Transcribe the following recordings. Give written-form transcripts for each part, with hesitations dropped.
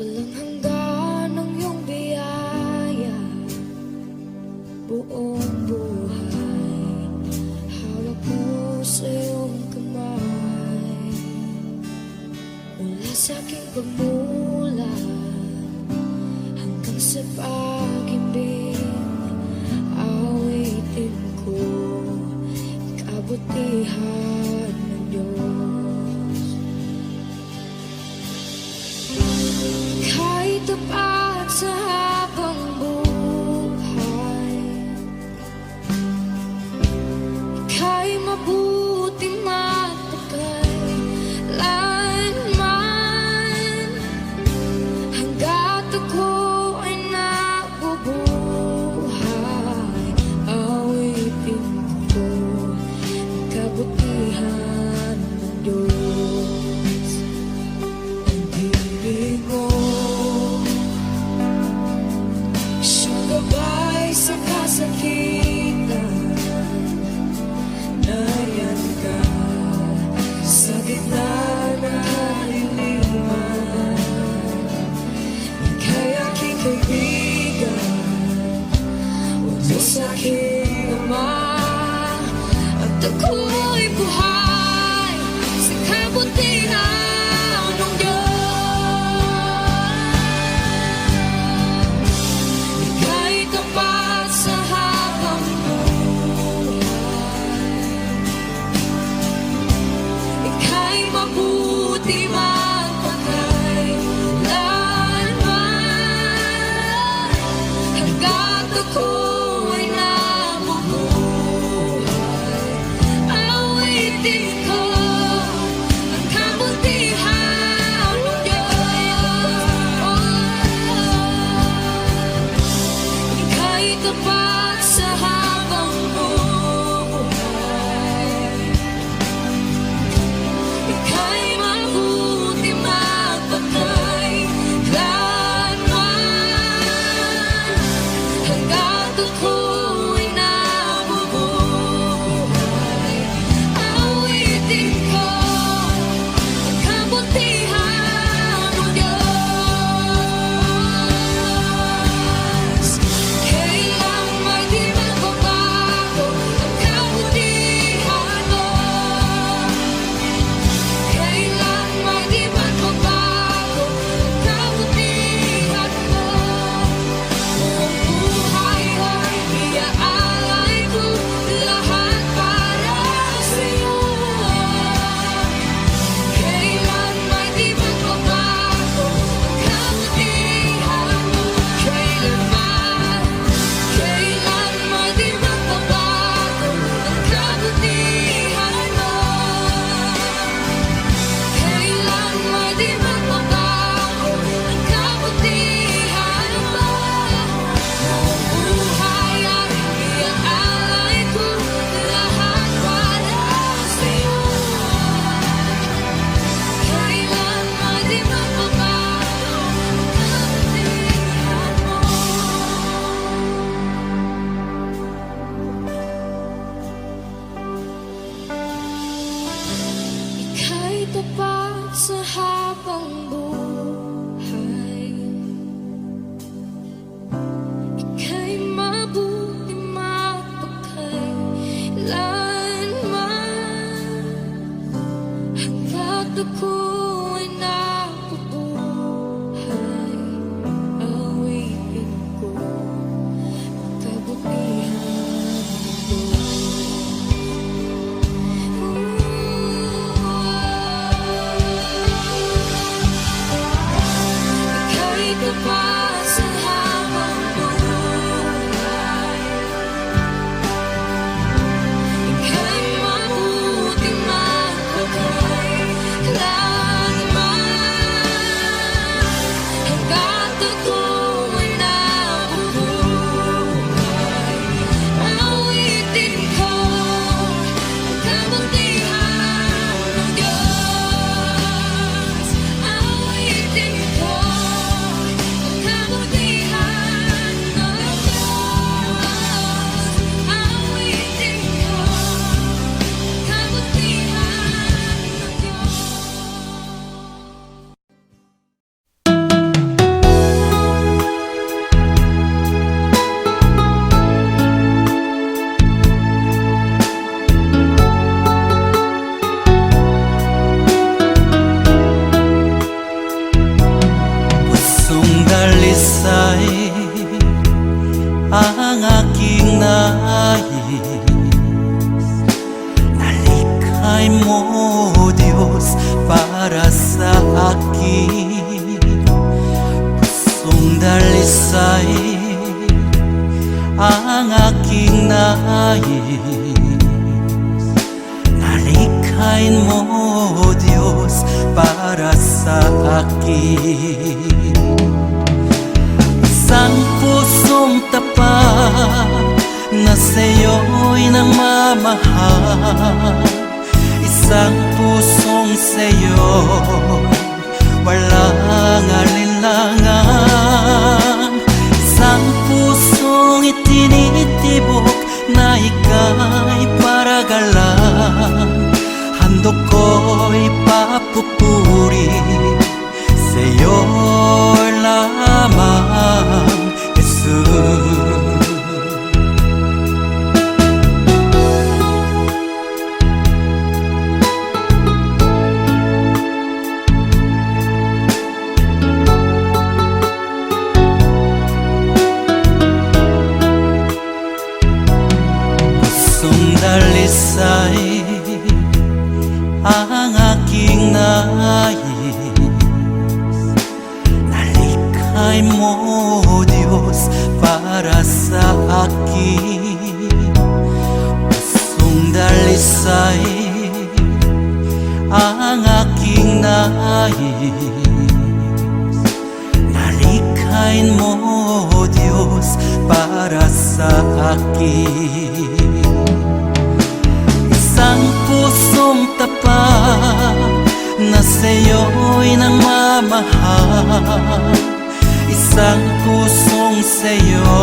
Walang hanggan ang iyong biyaya, buong buhay hawak mo sa iyong kamay. Mula sa aking pagmulat hanggang sa pag-ibig, awitin ko kabutihan ng Diyos. Kahit tapat sa habang buhay, ika'y mabuti magpakailanman. Hanggat ako ay nabubuhay, awitin ko ang kabutihan ng Diyos. Ang ibig mo, siyang gabay sa kasakitan. Nariyan ka sa gitna ng kaliliman. Ika'y aking kaibigan, Diyos aking Ama, at ako'y buhay sa kabutihan ng Diyos. Ika'y tapat sa habang buhay, ika'y mabuti magpakailanman. Hanggat ako ay nabubuhay, awitin ko ang kabutihan ng Diyos. Ika'y tapat sa habang buhay, ika'y mabuti magpakailanman. Hanggat ako ay nabubuhay, awitin ko ang kabutihan ng Diyos. Kailan may di magbabago ang kabutihan mo. Kailan may di magbabago ang kabutihan mo. Buong buhay ay iaalay ko lahat para sa'yo. Kailan may di magbabago ang kabutihan mo. Kailan may di magbabago ang kabutihan mo. Kailan may di magbabago ang kabutihan mo. Buong buhay ay iaalay ko lahat para sa'yo. Kailan may di magbabago ang kabutihan mo. Ika'y tapat sa habang buhay, ika'y mabuti magpakailanman. Hanggat ako ay nabubuhay, awitin ko ang kabutihan ng Diyos. Ika'y tapat sa habang buhay, ika'y mabuti magpakailanman. Nalikhain mo, Diyos, para sa akin. Pusong dalisay ang aking nais. Nalikhain mo, Diyos, para sa akin. Isang pusong tapat na sa'yo'y namamahal. Isang pusong sa'yo walang alinlangan. Isang pusong itinitibok na ika'y paragalan. Handog ko'y papupuri sa'yo lamang, Jesus. Dalisay ang aking nais. Nalikhain mo, Diyos, para sa akin. Pusong dalisay ang aking nais. Nalikhain mo, Diyos, para sa akin. Isang pusong tapat na sa'yo'y nangmamahal. Isang pusong sa'yo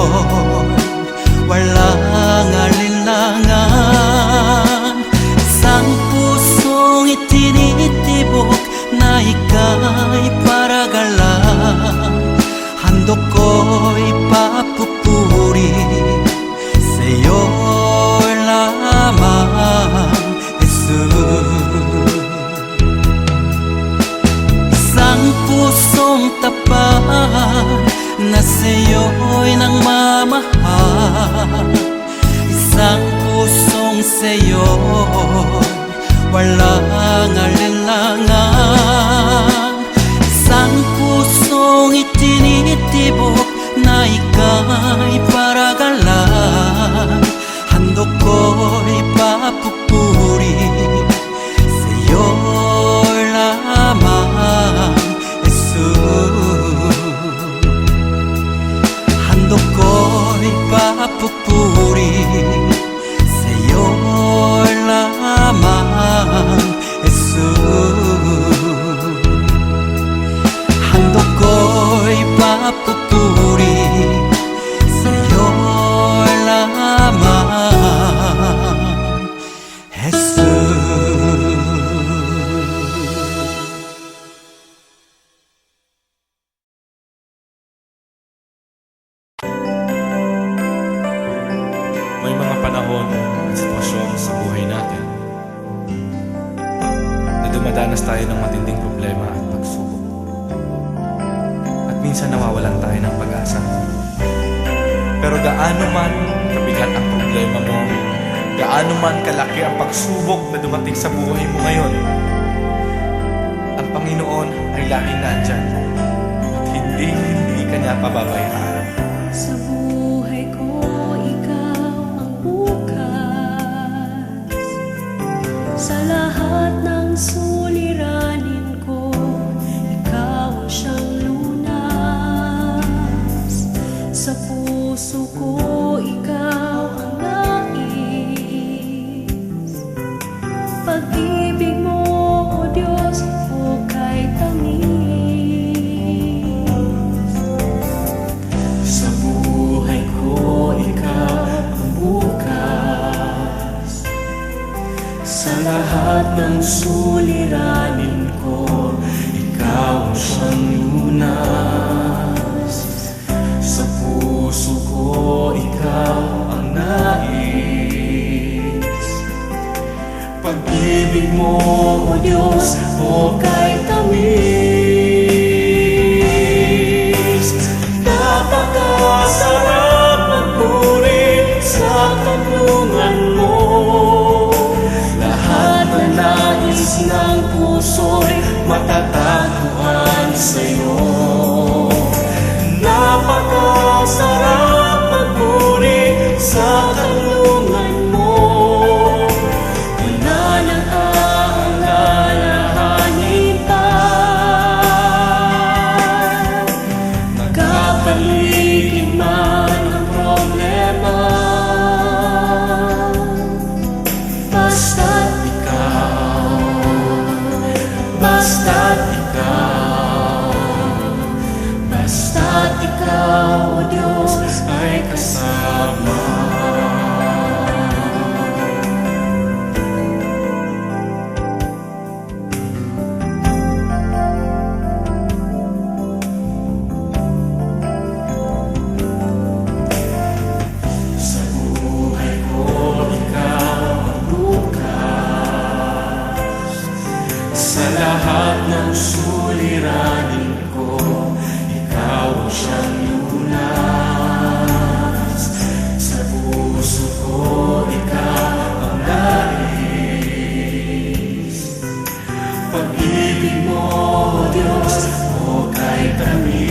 walang alinlangan. Isang pusong itinitibok na ika'y paragalan. Handog ko'y papupuri sa'yo lamang, Jesus. Isang pusong tapat na sa'yo'y nangmamahal. Isang pusong sa'yo walang alinlangan. Isang pusong itinitibok na ika'y paragalan. Handog ko'y papupuri sa'yo lamang, Jesus. Handog ko'y papupuri sa'yo lamang, Jesus. Handog ko'y papupuri sa'yo lamang, Jesus. May mga panahon at sitwasyon sa buhay natin na dumadanas tayo ng matinding problema at pagsubok. At minsan nawawalan tayo ng pag-asa. Pero gaano man kabigat ang problema mo, gaano man kalaki ang pagsubok na dumating sa buhay mo ngayon, ang Panginoon ay laging nandyan at hindi ka niya pababayaan. Sa buhay ko, ikaw ang bukas. Sa lahat ng suliranin ko, ikaw ang siyang lunas. Sa puso ko, ikaw ang nais. Pag-ibig mo, O Diyos, hukay tamis. Sa buhay ko, ikaw ang bukas. Sa lahat ng suliranin ko, ikaw ang siyang lunas. Sa puso ko, ikaw ang nais. Pag-ibig mo, O Diyos, hukay tamis. Napakasarap magpuri sa kanlungan mo. Lahat na puso'y matatagpuan sa'yo. Napakasarap magpuri sa tanungan mo. Wala nang aalalahanin pa. Nagkapaligid man ang problema, basta't ikaw, basta't ikaw, basta't ikaw, o Diyos, ay kasama. Sa buhay ko, ikaw ang bukas. Sa lahat ng suliranin ko, ikaw ang siyang lunas. Sa puso ko, ikaw ang nais. Pag-ibig mo, O Diyos, o kay tamis.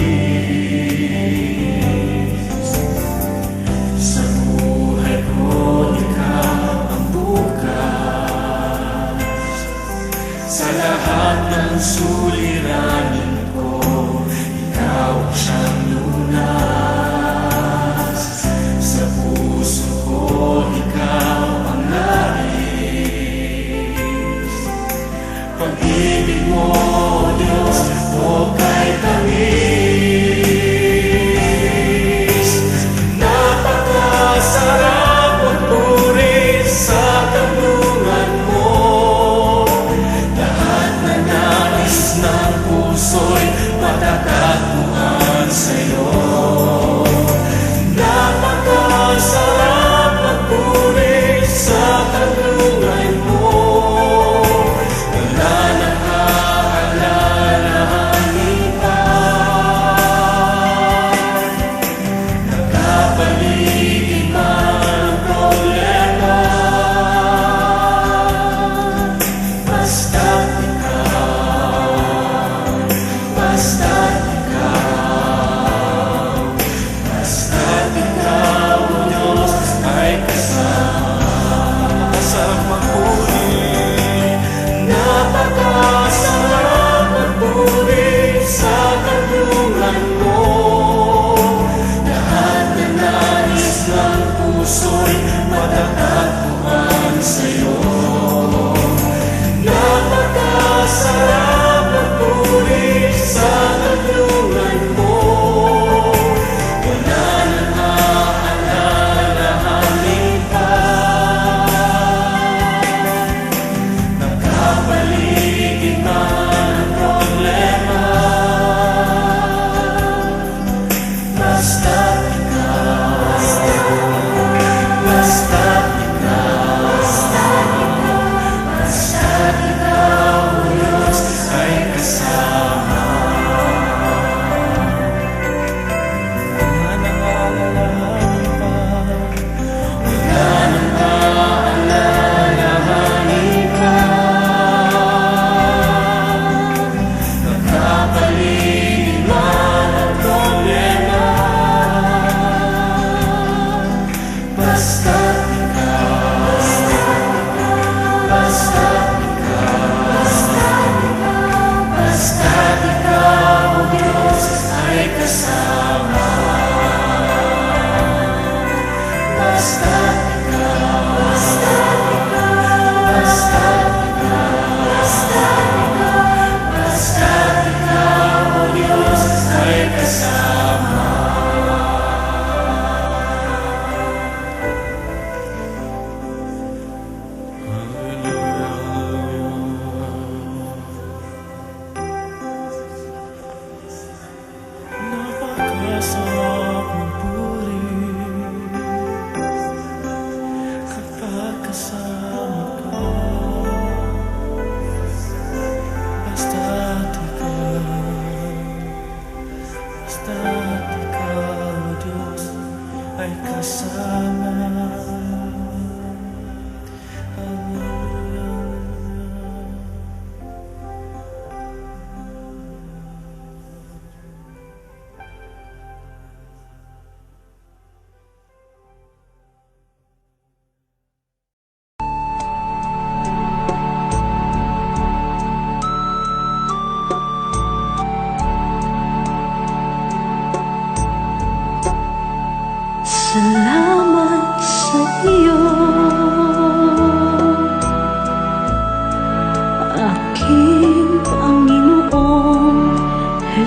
Sa buhay ko, ikaw ang bukas. Sa lahat ng suliranin ko, ikaw ang siyang lunas. Sa puso ko, ikaw ang nais. Pag-ibig mo, O Diyos, o kay tamis. Napakasarap magpuri sa tanungan mo. Lahat na nais ng puso'y matatagpuan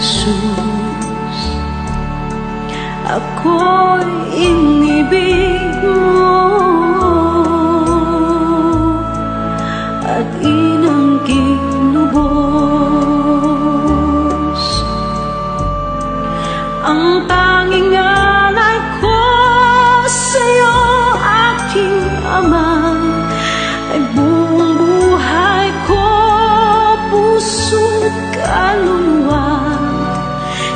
Jesus. Ako'y inibig mo at inangking lubos. Ang tanging alay ko sa'yo, aking Ama, ay buong buhay ko, puso't kaluluwa.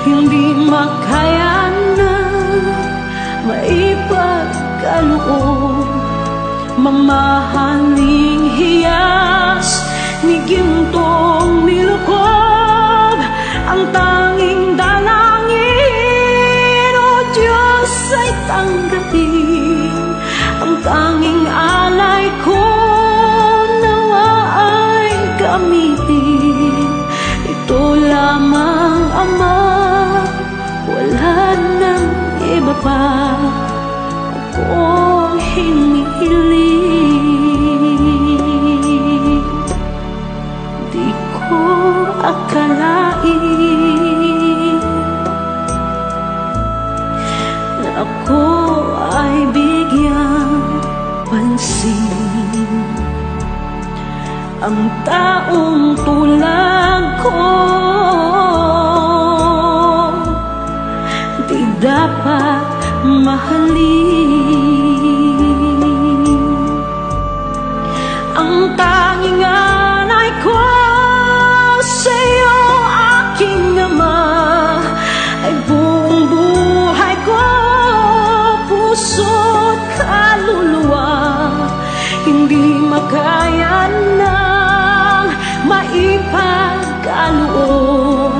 Hindi makayanan, maipagkaloob, mamahaling hiyas ni gintong nilukob. Ang tanging dalangin, O Diyos, ay tanggapin. Ang tanging alay ko, nawa ay gamitin. Ito lamang, Ama, wala nang iba pa akong hinihiling. Di ko akalain na ako ay bigyang pansin. Ang taong tulad ko di dapat mahalin. Ang tanging alay ko sa'yo, aking Ama, ay buong buhay ko, puso't kaluluwa. Hindi makayanang maipagkaloob,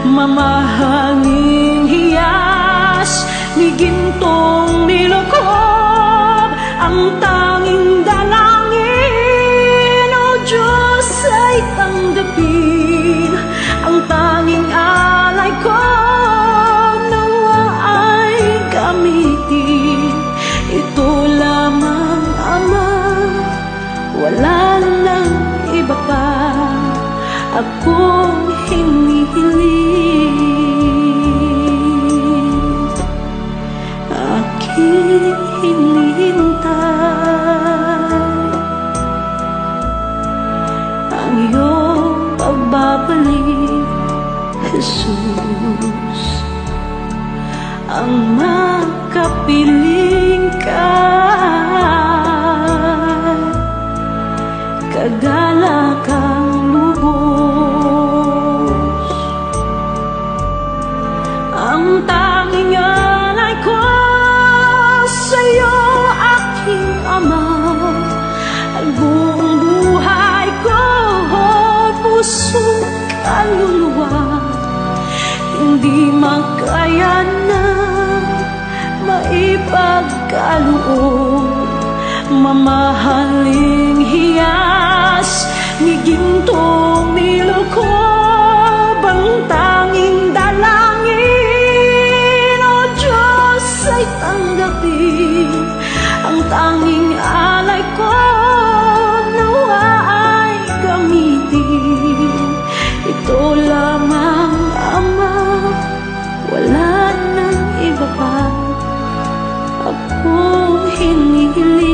mamahaling hiyas ni gintong nilukob. Ang tanging dalangin, O Diyos, ay tanggapin. Ang tanging alay ko, nawa ay gamitin. Ito lamang, Ama, wala nang iba pa akong hinihiling. Aking hinihintay ang iyong pagbabalik, Jesus. Ang makapiling ka, kagalakang lubos. Ang tanging alay ko sa'yo, aking Ama, ay buong buhay ko, puso't kaluluwa. Hindi makayanan, maipagkaloob, mamahaling hiyas ni gintong nilukob. Ang tanging dalangin, O Diyos, ay tanggapin. Ang tanging alay ko, nawa ay gamitin. Ito lamang, Ama, wala nang iba pa akong hinihiling.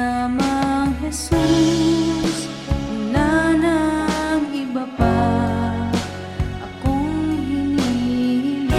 lamang Jesus, wala nang iba pa akong hinihiling.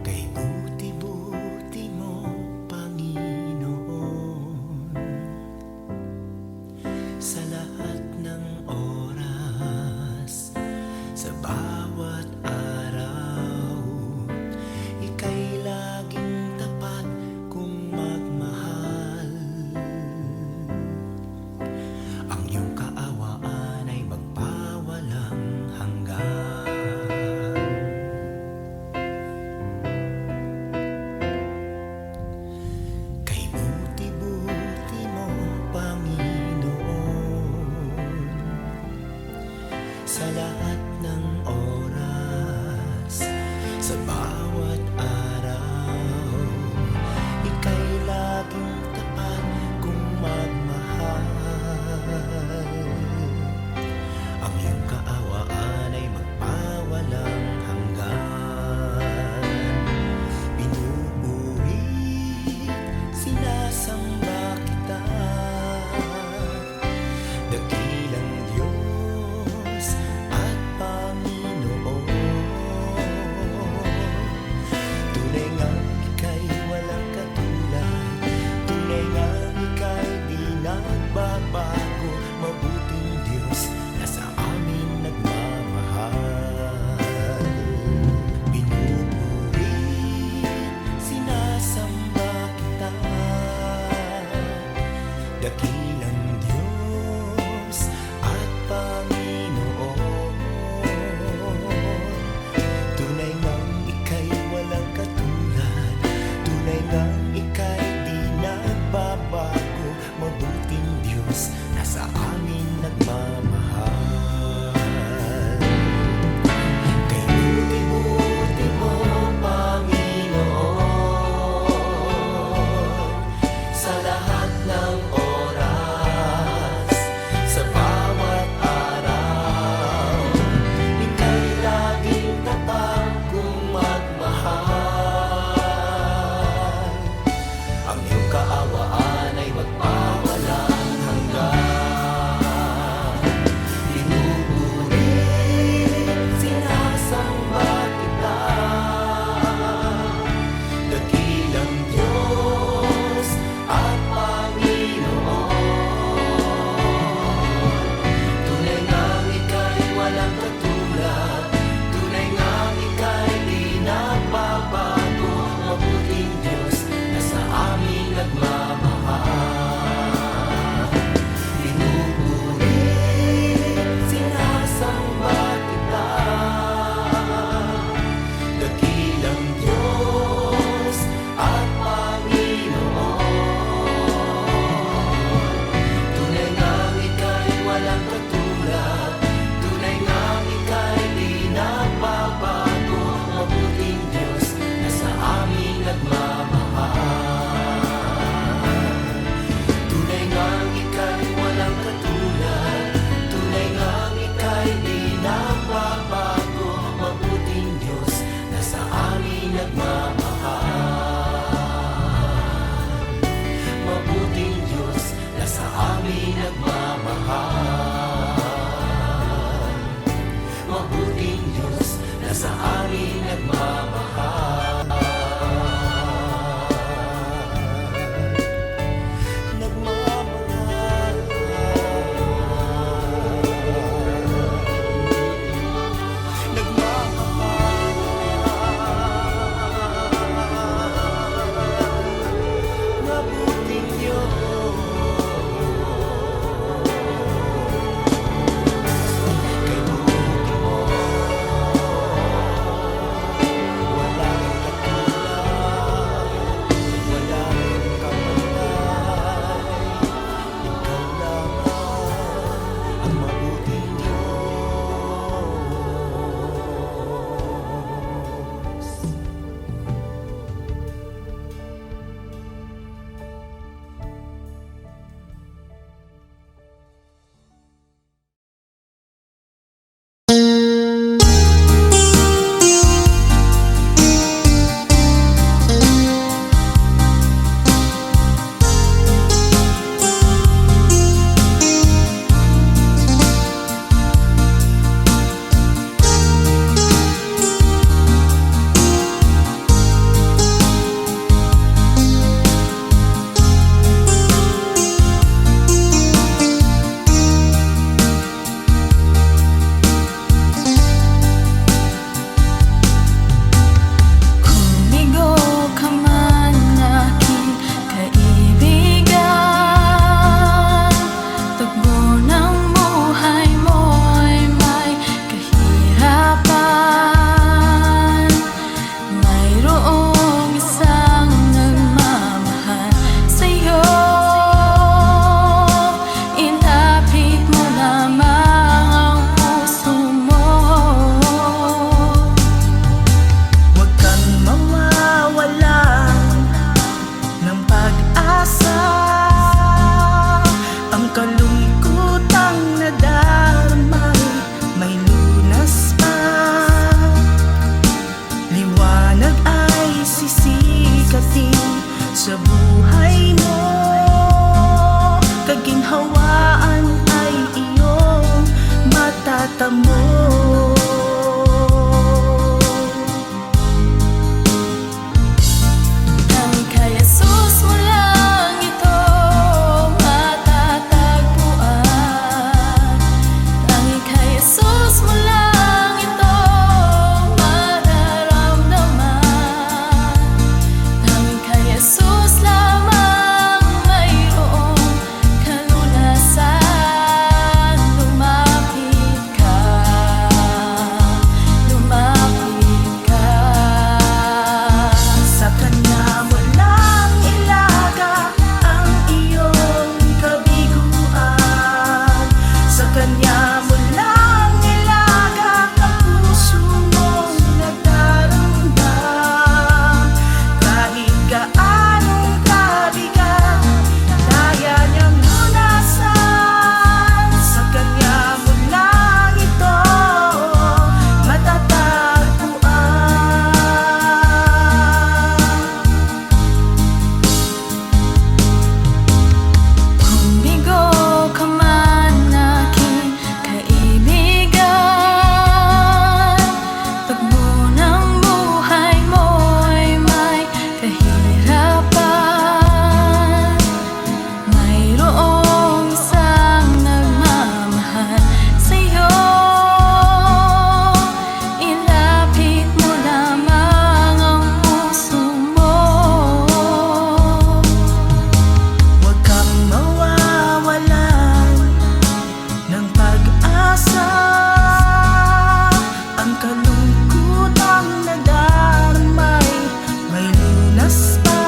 Kay buti-buti mo, Panginoon, sa lahat ng oras, sa bawat araw, ika'y laging tapat kung magmahal. Ang iyong kaawaan ay magpawalang hanggan. Kay buti-buti mo, Panginoon, sa lahat ng oras, sa bawat araw, ika'y laging tapat kung magmahal. Ang iyong kaawaan ay magpawalang hanggan. Pinupuri, sinasamba kita, dakilang Diyos at matatamo. Tanging kay Jesus mo lang ito matatagpuan. Tanging kay Jesus mo lang ito mararamdaman. Tanging kay Jesus lamang mayroong kalunasan. Lumapit ka, lumapit ka. Sa Kanya mo lang ilaga ang iyong kabiguan. Sa Kanya mo lang ilaga ang puso mong nagdaramdam. Kahit gaanong kabigat, kaya niyang lunasan. Sa Kanya mo lang ito matatagpuan. Kung bigo ka man aking kaibigan, takbo ng buhay mo'y may kahirapan. Mayroong isang nagmamahal sa'yo. Ilapit mo lamang ang puso mo. Huwag kang mawawalan ng pag-asa. Ang kalungkutang nadarmay may lunas pa.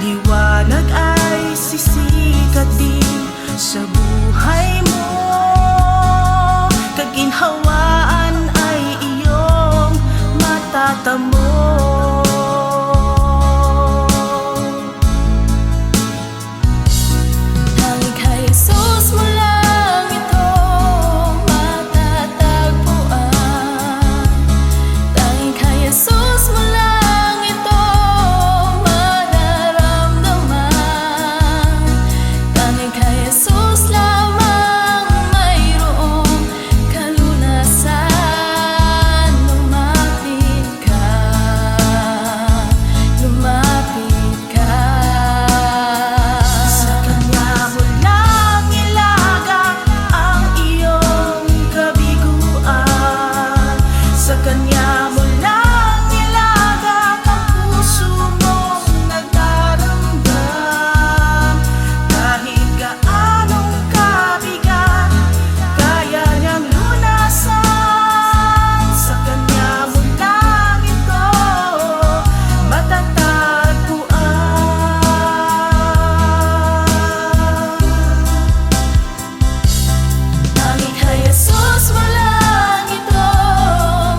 Liwanag ay sisikat din sa buhay mo. Kaginhawaan ay iyong matatamo. Tanging kay Jesus mo lang ito matatagpuan. Tanging kay Jesus mo lang ito mararamdaman. Tanging kay Jesus lamang mayroong kalunasan. Lumapit ka, lumapit ka. Sa Kanya mo lang ilaga ang iyong kabiguan. Sa Kanya mo lang ilaga ang puso mong nagdaramdam. Kahit gaanong kabigat, kaya niyang lunasan. Sa Kanya mo lang ito matatagpuan. Tanging kay Jesus mo lang ito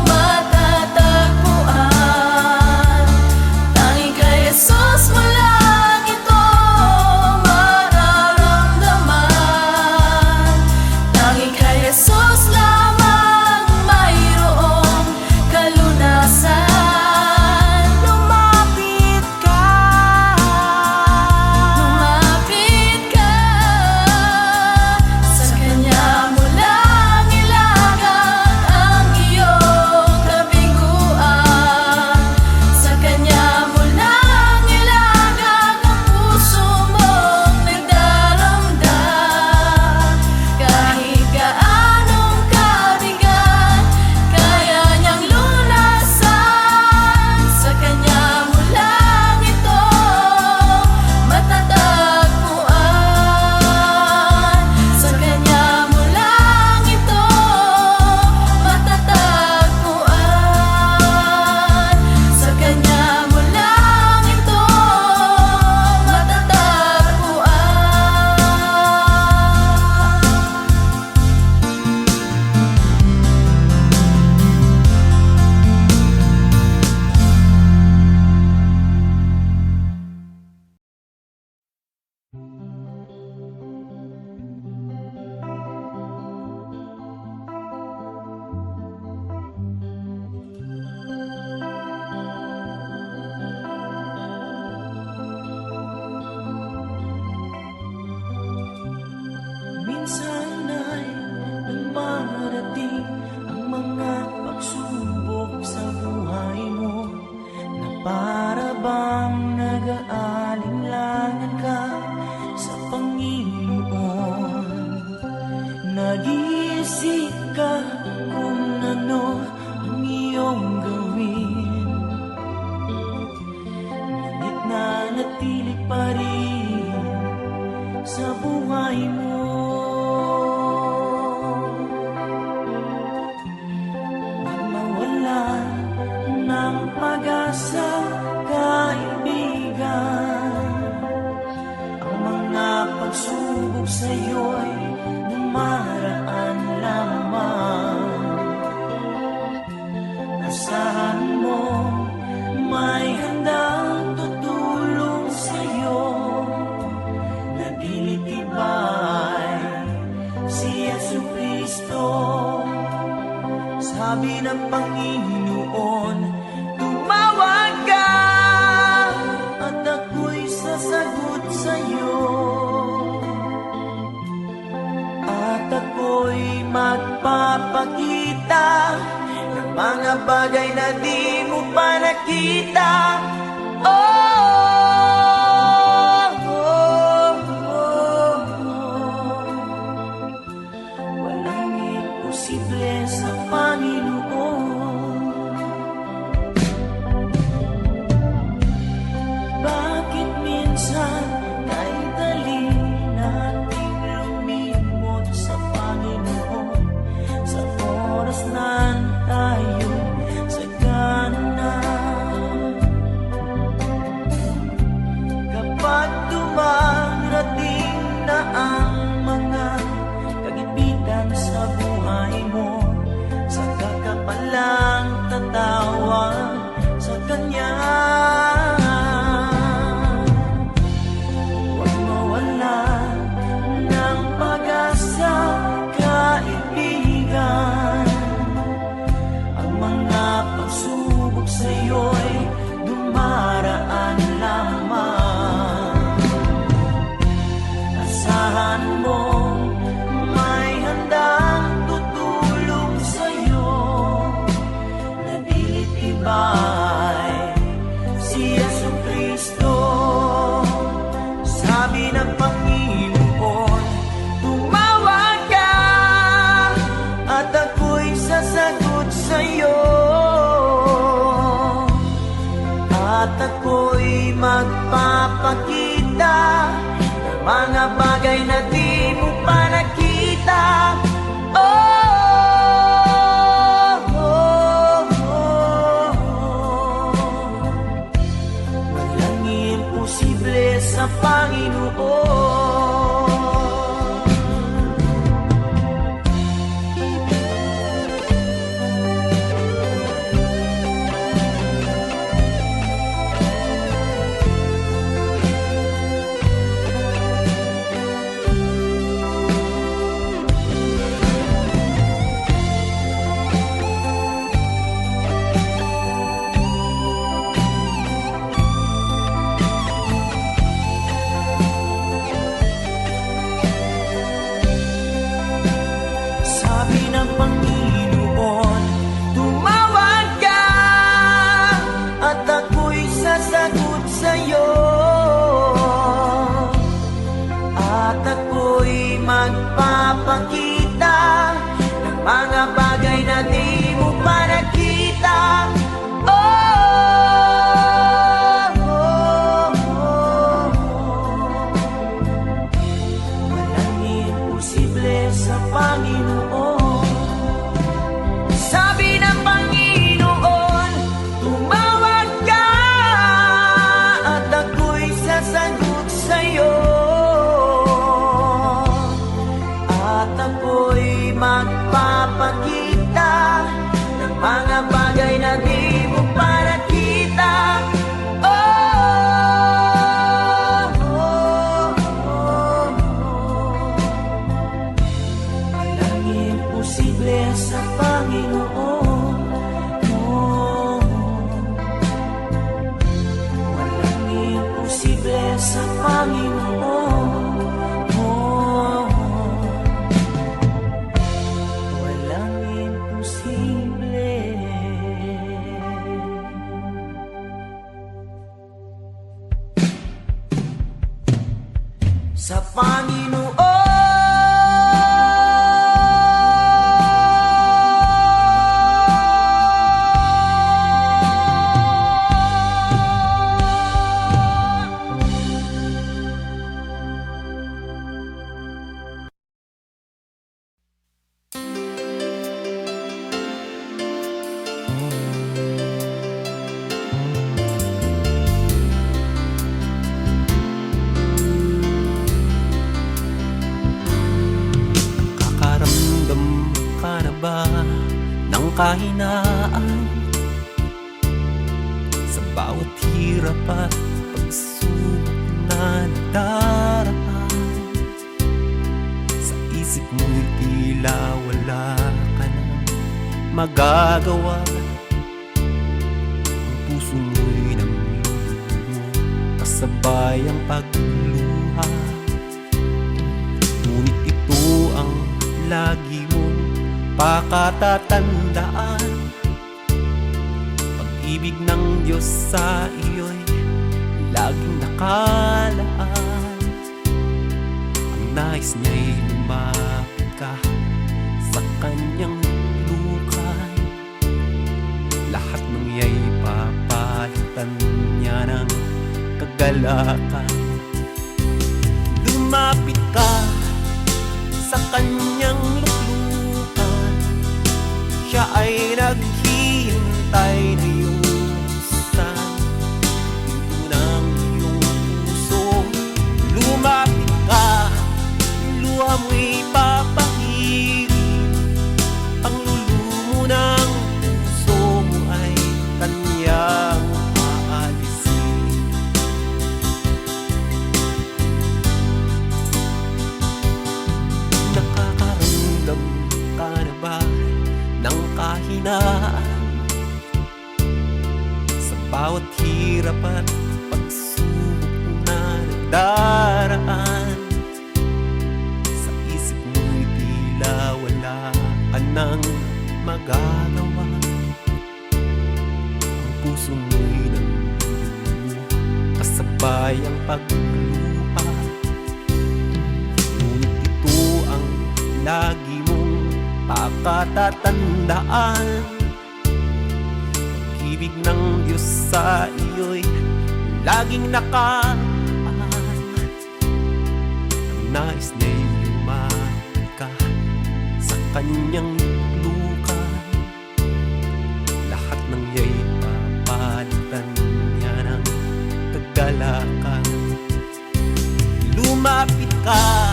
matatagpuan. Tanging kay Jesus mo lang ito mararamdaman. Tanging kay Jesus lamang mayroong kalunasan. Lumapit ka, Lumapit ka. Sa Kanya mo lang ilagan ang iyong kabiguan. Sa Kanya mo lang ilagan ang puso mong nagdaramdam. Kahit gaanong kabigat, kaya niyang lunasan. Sa Kanya mo lang ito matatagpuan. Sa Kanya mo lang ito matatagpuan. Sa Kanya mo lang ito matatagpuan. minsan ay Nag-iisip ka kung ano ang iyong gawin, ngunit nanatili pa rin sa buhay mo. Huwag mawalan ng pag-asa, kaibigan. Ang mga pagsubok sa'yo'y dumaraan lamang. Asahan mo may handang tutulong sa'yo. Nagilitibay si Jesucristo. Sabi ng Panginoon, tumawag ka at ako'y sasagot sa'yo. At ako'y magpapakita ng mga bagay na di mo pa nakita. Walang imposible sa Panginoon. Bakit minsan ay dali nating lumimot sa Panginoon sa oras na tayo sagana? Kapag dumarating na ang mga kagipitan sa buhay mo, saka ka palang tatawag sa Kanya. Huwag mawalan ng pag-asa, kaibigan. Ang mga pagsubok sa'yo'y dumaraan lamang. Asahan mo may handang tutulong sa'yo. Nagilitibay si Jesucristo. Sabi ng Panginoon, tumawag ka at ako'y sasagot sa'yo. At ako'y magpapakita ng mga bagay na di mo pa nakita. Walang imposible sa Panginoon. Sabi ng Panginoon, tumawag ka at ako'y sasagot sa'yo. At ako'y magpapakita ng mga bagay na di mo pa nakita. Walang imposible sa Panginoon. Sabi ng Panginoon, tumawag ka at ako'y sasagot sa'yo. At ako'y magpapakita ng mga bagay na di mo pa nakita. Walang imposible sa Panginoon. Walang imposible sa Panginoon. Walang imposible. Sa Panginoon. kahinaan sa bawat hirap at pagsubok na nadaraan. Sa isip mo'y tila wala ka nang magagawa. Ang puso mo'y namlulumo kasabay ang pagluha. Ngunit ito ang lagi mong pakatatandaan. Pag-ibig ng Diyos sa iyo'y laging nakalaan. Ang nais niya'y lumapit ka sa kanyang lukay. Lahat ng iya'y papalitan niya ng kagalakan. Lumapit ka sa kanyang luklukan. Siya ay naghihintay na yusan pinto ng iyong puso. Lumapit ka, luha mo'y papahirin. Ang lulumo ng puso mo ay kanyang aalisin. Nakakaramdam ka na ba ng kahinaan sa bawat hirap at pagsubok na nadaraan? Sa isip mo'y tila wala ka nang magagawa. Ang puso mo'y namlulumo kasabay ang pagluha. Ngunit ito ang lagi mong pakatatandaan. Pag-ibig ng Diyos sa iyo'y laging nakaan. Ang nais niya'y lumapit ka sa kanyang lukay. Lahat ng iya'y papalitan niya ng kagalakan. Lumapit ka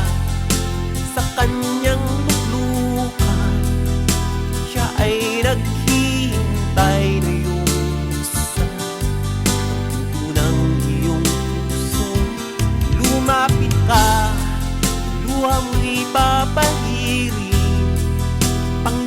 sa kanyang luklukan. Siya ay naghihintay na yusan ang pinto ng iyong puso. Lumapit ka, luha mo'y papahirin. Ang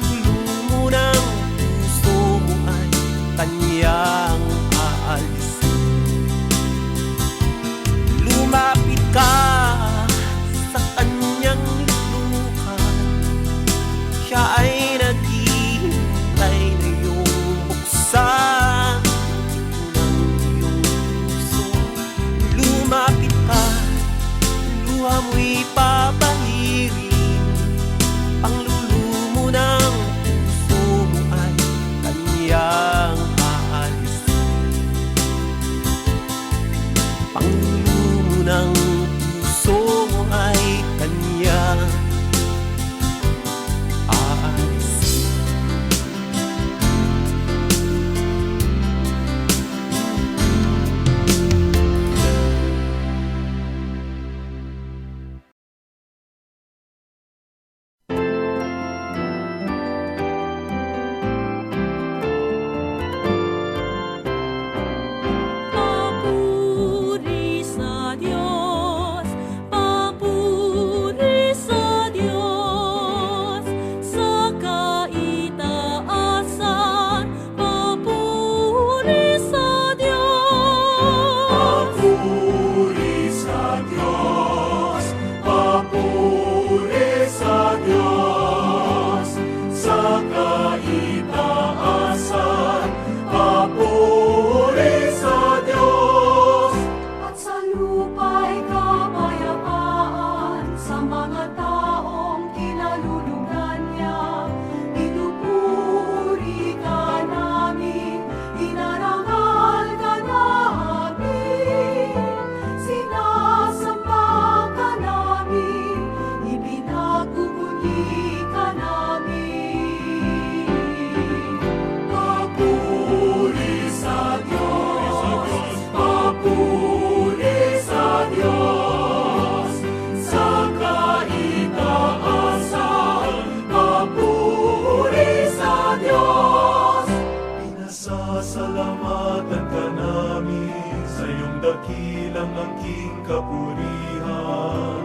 kapurihan,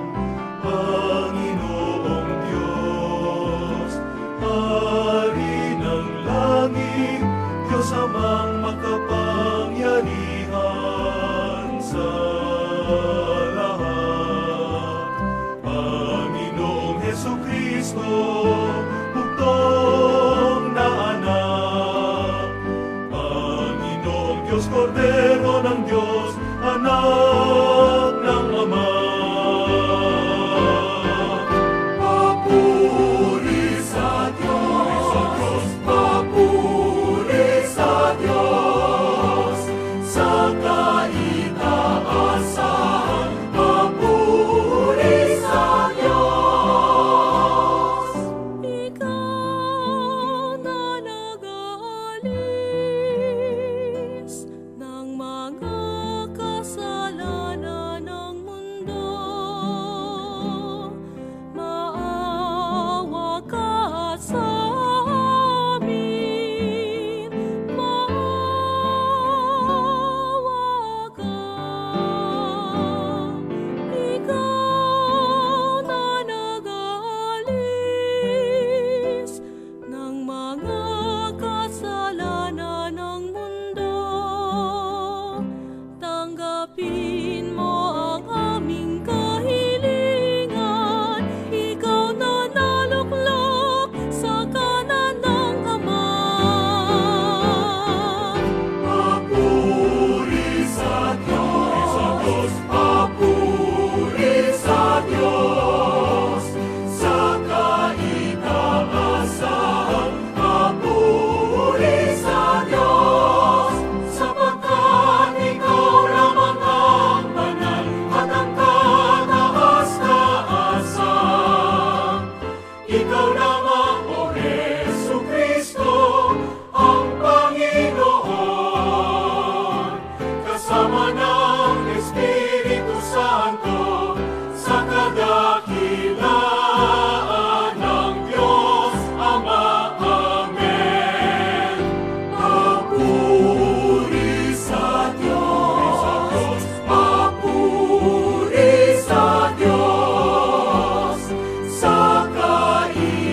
Panginoong Diyos, Hari ng langit, Diyos amang makapangyarihan sa lahat. Panginoong Hesukristo, bugtong na anak, Panginoong Diyos, Kordero ng Diyos, anak ng Ama. Papuri sa Diyos, papuri sa Diyos, sa kaitaasan, papuri sa Diyos. Ikaw na nag-aalis ng mga kasalanan ng mundo, maawa ka sa amin, maawa ka. Ikaw na nag-aalis ng mga kasalanan ng mundo, tanggapin mo ang aming kahilingan. Ikaw na naluklok sa kanan ng Ama. Papuri sa Diyos, papuri sa Diyos, sa kaitaasan, papuri sa Diyos, sapagkat ikaw lamang ang banal at ang kataas-taasan. Ikaw lamang, O Hesukristo, ang Panginoon, kasama ng Espiritu Santo, sa kadakilaan ng Diyos Ama. Amen. Papuri sa Diyos, papuri sa Diyos, sa kaitaasan,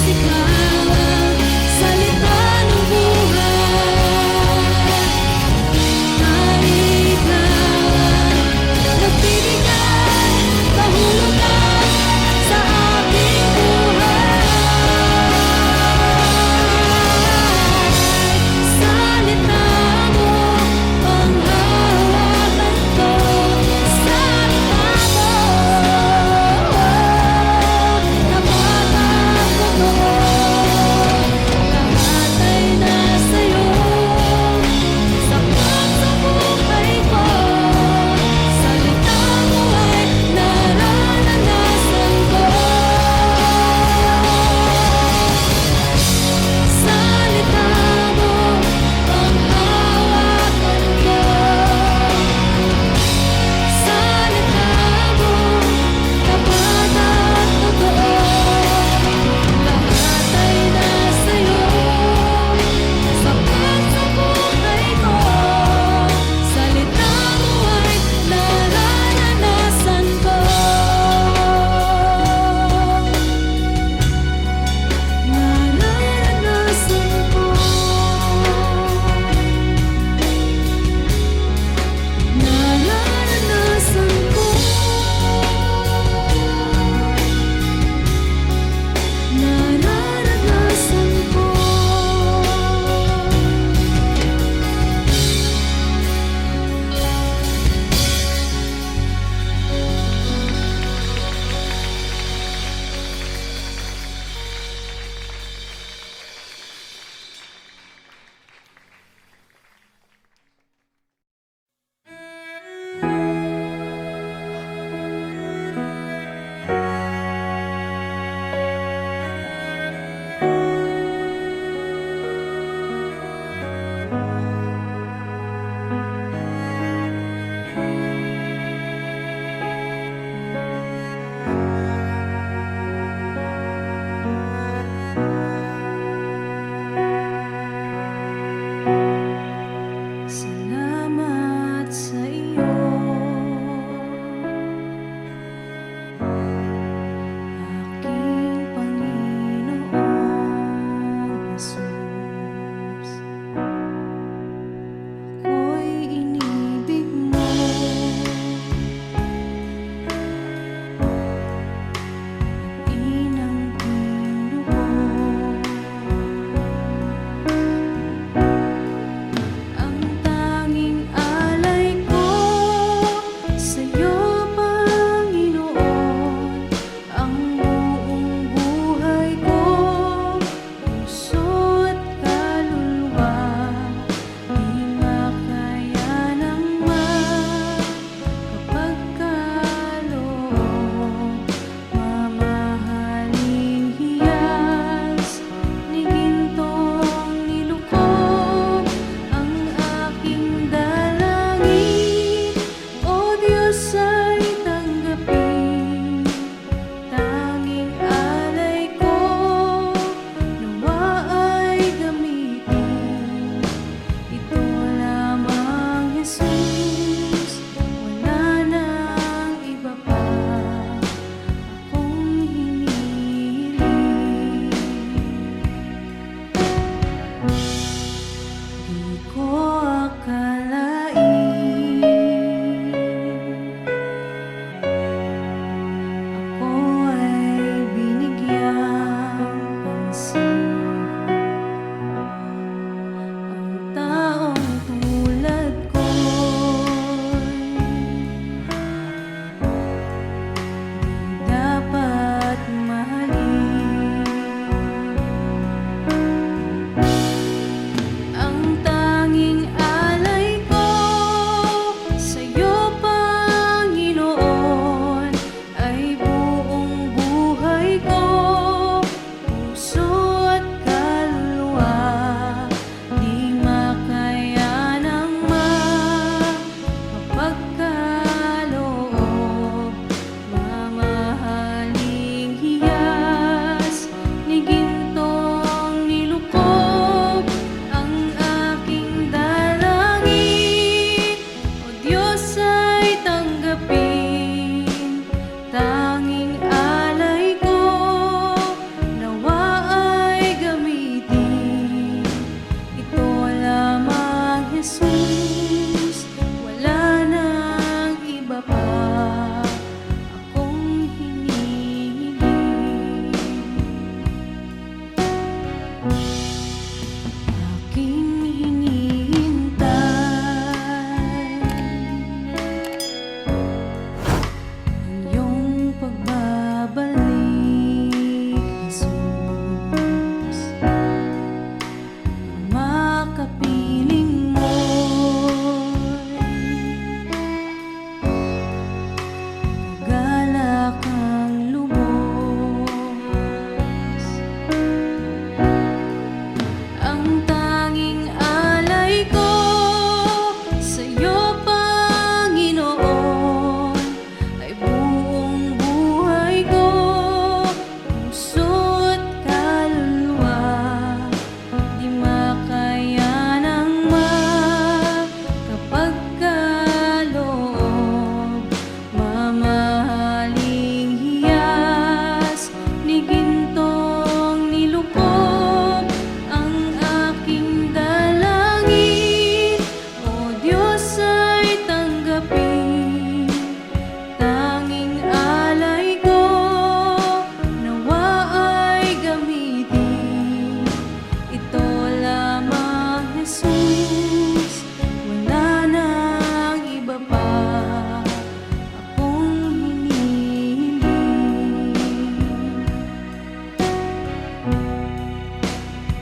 ikaw ang salita ng buhay. Kahit ikaw ang nagbibigay kahulugan sa aking buhay. Salita mo ang hawakan ko. Salita mo na batang totoo.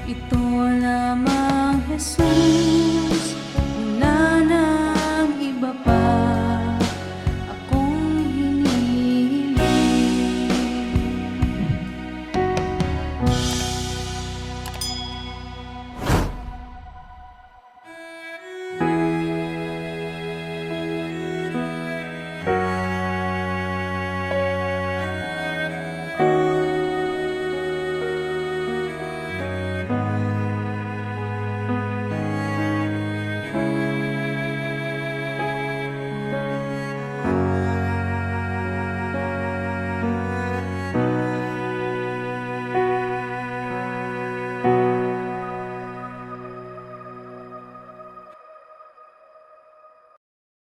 Ito lamang, Jesus,